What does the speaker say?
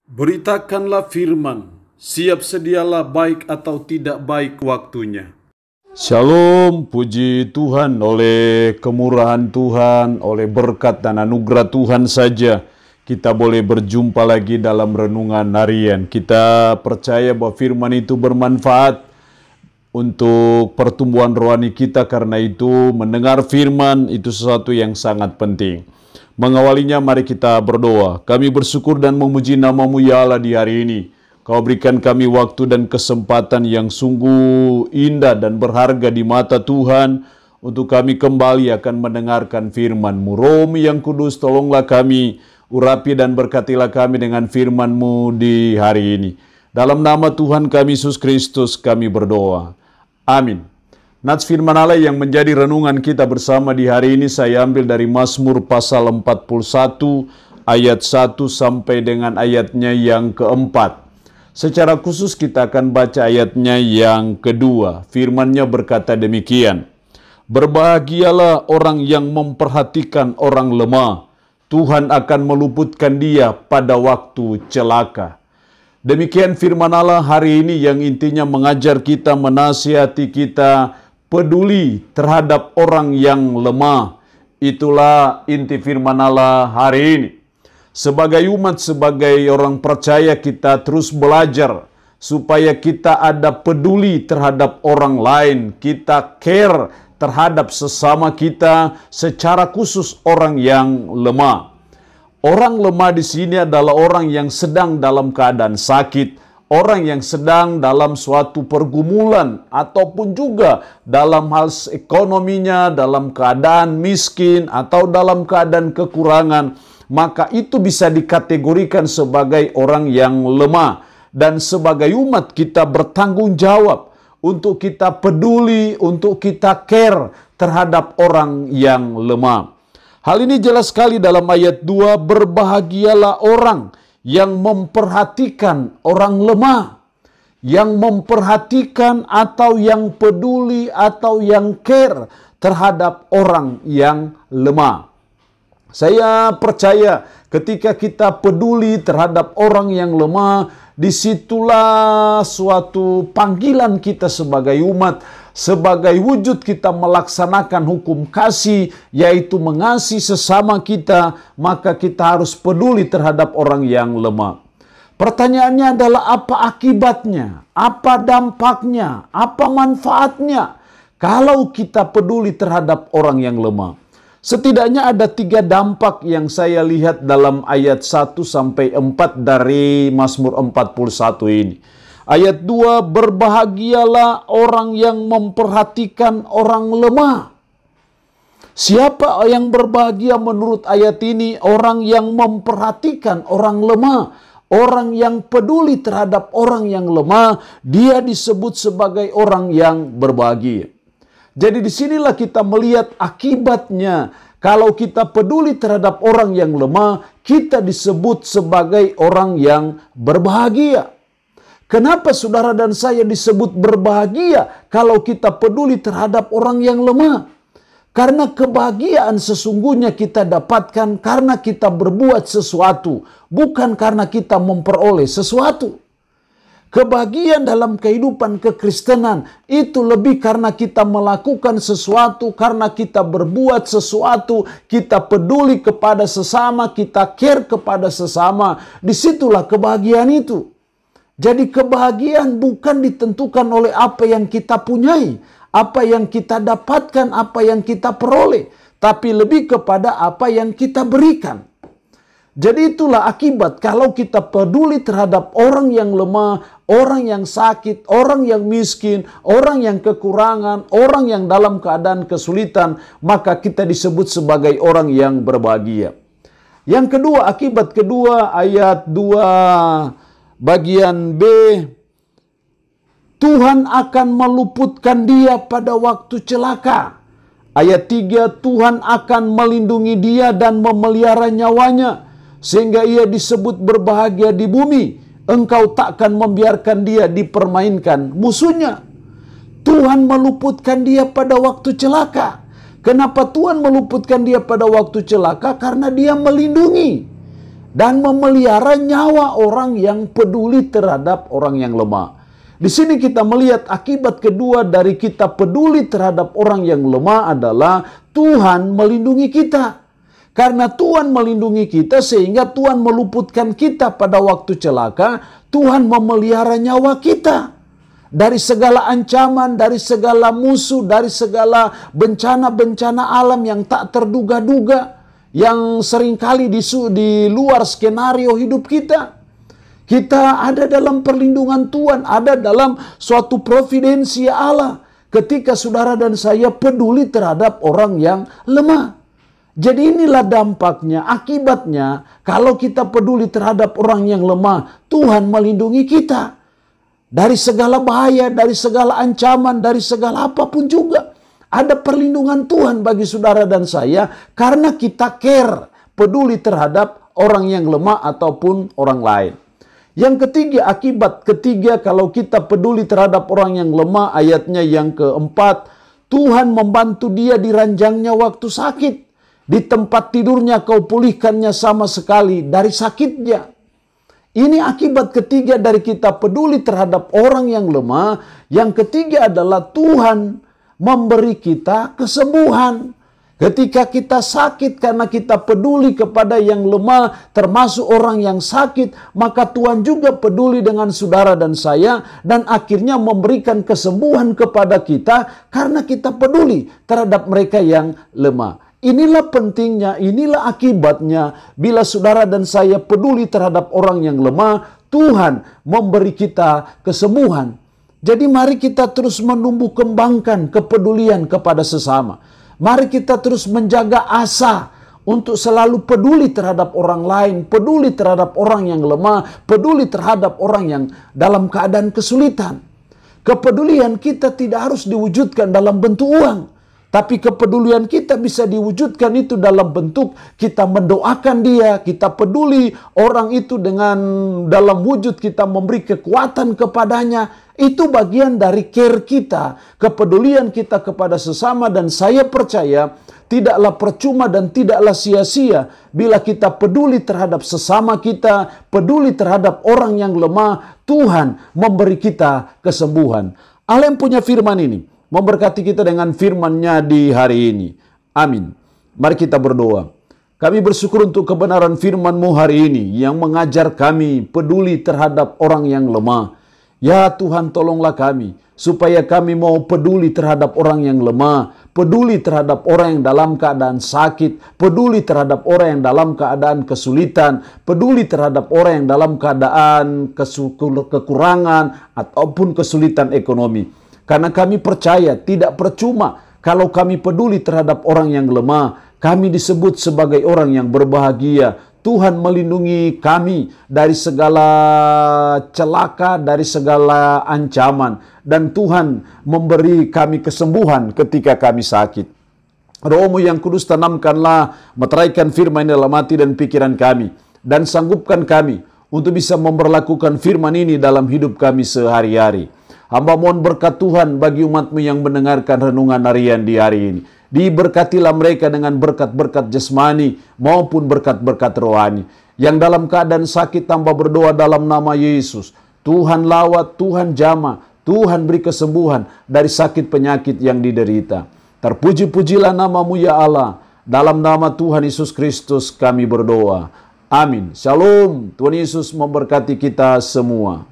Beritakanlah firman, siap sedialah baik atau tidak baik waktunya. Shalom, puji Tuhan, oleh kemurahan Tuhan, oleh berkat dan anugerah Tuhan saja kita boleh berjumpa lagi dalam renungan harian. Kita percaya bahwa firman itu bermanfaat untuk pertumbuhan rohani kita, karena itu mendengar firman itu sesuatu yang sangat penting. Mengawalinya, mari kita berdoa. Kami bersyukur dan memuji nama-Mu ya Allah di hari ini. Kau berikan kami waktu dan kesempatan yang sungguh indah dan berharga di mata Tuhan untuk kami kembali akan mendengarkan firman-Mu. Roh-Mu yang kudus, tolonglah kami, urapi dan berkatilah kami dengan firman-Mu di hari ini. Dalam nama Tuhan kami Yesus Kristus kami berdoa. Amin. Nats firman Allah yang menjadi renungan kita bersama di hari ini saya ambil dari Mazmur pasal 41 ayat 1 sampai dengan ayatnya yang keempat. Secara khusus kita akan baca ayatnya yang kedua. Firman-Nya berkata demikian. Berbahagialah orang yang memperhatikan orang lemah. Tuhan akan meluputkan dia pada waktu celaka. Demikian firman Allah hari ini yang intinya mengajar kita, menasihati kita, peduli terhadap orang yang lemah. Itulah inti firman Allah hari ini. Sebagai umat, sebagai orang percaya, kita terus belajar supaya kita ada peduli terhadap orang lain. Kita care terhadap sesama kita, secara khusus orang yang lemah. Orang lemah di sini adalah orang yang sedang dalam keadaan sakit, orang yang sedang dalam suatu pergumulan, ataupun juga dalam hal ekonominya, dalam keadaan miskin, atau dalam keadaan kekurangan, maka itu bisa dikategorikan sebagai orang yang lemah. Dan sebagai umat kita bertanggung jawab untuk kita peduli, untuk kita care terhadap orang yang lemah. Hal ini jelas sekali dalam ayat 2, berbahagialah orang yang memperhatikan orang lemah, yang memperhatikan atau yang peduli atau yang care terhadap orang yang lemah. Saya percaya ketika kita peduli terhadap orang yang lemah, disitulah suatu panggilan kita sebagai umat, sebagai wujud kita melaksanakan hukum kasih, yaitu mengasihi sesama kita, maka kita harus peduli terhadap orang yang lemah. Pertanyaannya adalah apa akibatnya, apa dampaknya, apa manfaatnya kalau kita peduli terhadap orang yang lemah. Setidaknya ada 3 dampak yang saya lihat dalam ayat 1 sampai 4 dari Mazmur 41 ini. Ayat 2, berbahagialah orang yang memperhatikan orang lemah. Siapa yang berbahagia menurut ayat ini? Orang yang memperhatikan orang lemah. Orang yang peduli terhadap orang yang lemah, dia disebut sebagai orang yang berbahagia. Jadi disinilah kita melihat akibatnya. Kalau kita peduli terhadap orang yang lemah, kita disebut sebagai orang yang berbahagia. Kenapa saudara dan saya disebut berbahagia kalau kita peduli terhadap orang yang lemah? Karena kebahagiaan sesungguhnya kita dapatkan karena kita berbuat sesuatu, bukan karena kita memperoleh sesuatu. Kebahagiaan dalam kehidupan kekristenan itu lebih karena kita melakukan sesuatu, karena kita berbuat sesuatu, kita peduli kepada sesama, kita care kepada sesama. Disitulah kebahagiaan itu. Jadi kebahagiaan bukan ditentukan oleh apa yang kita punyai, apa yang kita dapatkan, apa yang kita peroleh, tapi lebih kepada apa yang kita berikan. Jadi itulah akibat kalau kita peduli terhadap orang yang lemah, orang yang sakit, orang yang miskin, orang yang kekurangan, orang yang dalam keadaan kesulitan, maka kita disebut sebagai orang yang berbahagia. Yang kedua, akibat kedua, ayat 2 bagian B, Tuhan akan meluputkan dia pada waktu celaka. Ayat 3, Tuhan akan melindungi dia dan memelihara nyawanya, sehingga ia disebut berbahagia di bumi. Engkau takkan membiarkan dia dipermainkan musuhnya. Tuhan meluputkan dia pada waktu celaka. Kenapa Tuhan meluputkan dia pada waktu celaka? Karena dia melindungi. dan memelihara nyawa orang yang peduli terhadap orang yang lemah. Di sini kita melihat akibat kedua dari kita peduli terhadap orang yang lemah adalah Tuhan melindungi kita. Karena Tuhan melindungi kita sehingga Tuhan meluputkan kita pada waktu celaka, Tuhan memelihara nyawa kita. Dari segala ancaman, dari segala musuh, dari segala bencana-bencana alam yang tak terduga-duga, yang seringkali di luar skenario hidup kita. Kita ada dalam perlindungan Tuhan, ada dalam suatu providensi Allah. Ketika saudara dan saya peduli terhadap orang yang lemah. Jadi inilah dampaknya, akibatnya, kalau kita peduli terhadap orang yang lemah, Tuhan melindungi kita. Dari segala bahaya, dari segala ancaman, dari segala apapun juga. Ada perlindungan Tuhan bagi saudara dan saya karena kita care, peduli terhadap orang yang lemah ataupun orang lain. Yang ketiga, akibat ketiga kalau kita peduli terhadap orang yang lemah, ayatnya yang keempat, Tuhan membantu dia di ranjangnya waktu sakit. Di tempat tidurnya kau pulihkannya sama sekali dari sakitnya. Ini akibat ketiga dari kita peduli terhadap orang yang lemah. Yang ketiga adalah Tuhan memberi kita kesembuhan. Ketika kita sakit karena kita peduli kepada yang lemah, termasuk orang yang sakit, maka Tuhan juga peduli dengan saudara dan saya, dan akhirnya memberikan kesembuhan kepada kita karena kita peduli terhadap mereka yang lemah. Inilah pentingnya, inilah akibatnya bila saudara dan saya peduli terhadap orang yang lemah, Tuhan memberi kita kesembuhan. Jadi mari kita terus menumbuh kembangkan kepedulian kepada sesama. Mari kita terus menjaga asa untuk selalu peduli terhadap orang lain, peduli terhadap orang yang lemah, peduli terhadap orang yang dalam keadaan kesulitan. Kepedulian kita tidak harus diwujudkan dalam bentuk uang. Tapi kepedulian kita bisa diwujudkan itu dalam bentuk kita mendoakan dia, kita peduli orang itu dengan dalam wujud kita memberi kekuatan kepadanya. Itu bagian dari care kita, kepedulian kita kepada sesama, dan saya percaya tidaklah percuma dan tidaklah sia-sia bila kita peduli terhadap sesama kita, peduli terhadap orang yang lemah. Tuhan memberi kita kesembuhan. Allah yang punya firman ini memberkati kita dengan firman-Nya di hari ini. Amin. Mari kita berdoa. Kami bersyukur untuk kebenaran firman-Mu hari ini yang mengajar kami peduli terhadap orang yang lemah. Ya Tuhan, tolonglah kami supaya kami mau peduli terhadap orang yang lemah, peduli terhadap orang yang dalam keadaan sakit, peduli terhadap orang yang dalam keadaan kesulitan, peduli terhadap orang yang dalam keadaan kekurangan ataupun kesulitan ekonomi. Karena kami percaya tidak percuma kalau kami peduli terhadap orang yang lemah. Kami disebut sebagai orang yang berbahagia. Tuhan melindungi kami dari segala celaka, dari segala ancaman. Dan Tuhan memberi kami kesembuhan ketika kami sakit. Roh-Mu yang kudus, tanamkanlah, meteraikan firman dalam hati dan pikiran kami. Dan sanggupkan kami untuk bisa memperlakukan firman ini dalam hidup kami sehari-hari. Hamba mohon berkat Tuhan bagi umat-Mu yang mendengarkan renungan harian di hari ini. Diberkatilah mereka dengan berkat-berkat jasmani maupun berkat-berkat rohani. Yang dalam keadaan sakit tambah berdoa dalam nama Yesus. Tuhan lawat, Tuhan jamah, Tuhan beri kesembuhan dari sakit penyakit yang diderita. Terpuji-pujilah nama-Mu ya Allah. Dalam nama Tuhan Yesus Kristus kami berdoa. Amin. Shalom. Tuhan Yesus memberkati kita semua.